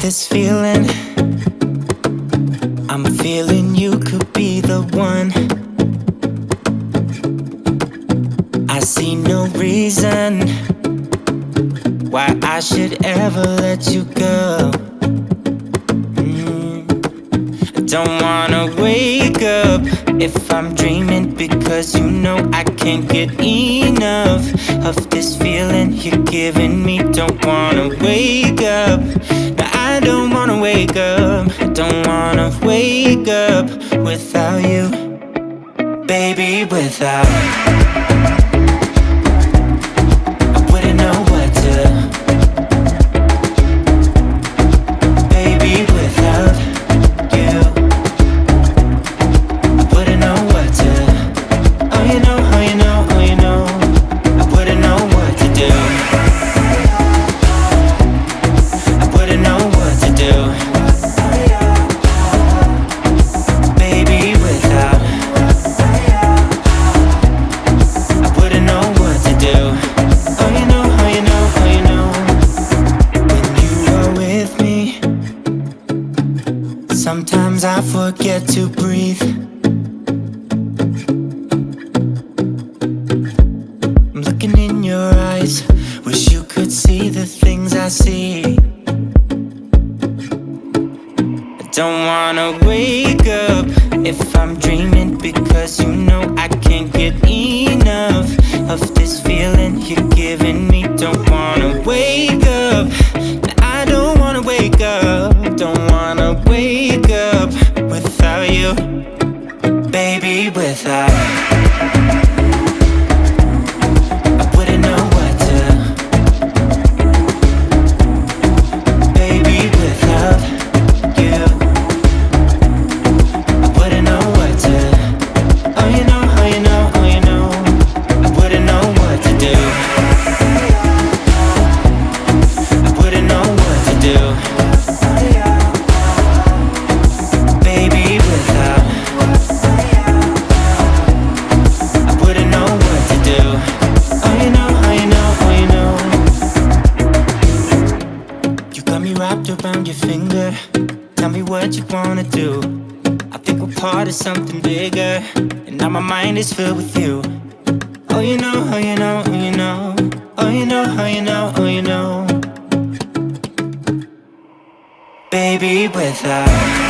This feeling, I'm feeling you could be the one. I see no reason why I should ever let you go. I don't wanna wake up if I'm dreaming, because you know I can't get enough of this feeling you're giving me. Don't wanna wake up. I don't wanna wake up, I don't wanna wake up without you, baby, without. I wouldn't know what to, baby, without you. I wouldn't know what to, oh you know, oh you know, oh you know, I wouldn't know what to do. Baby, without, I wouldn't know what to do. Oh, you know, oh, you know, oh, you know. When you are with me, sometimes I forget to breathe. I'm looking in your eyes, wish you could see the things I see. Don't wanna wake up if I'm dreaming, because you know I can't get enough of this feeling you're giving me. Don't wanna wake up, I don't wanna wake up. Don't wanna wake up without you, baby, without. I wouldn't know what to, baby, without you. Around your finger, tell me what you wanna do. I think we're part of something bigger, and now my mind is filled with you. Oh you know, oh you know, oh you know, oh you know, oh you know, oh you know, baby, without.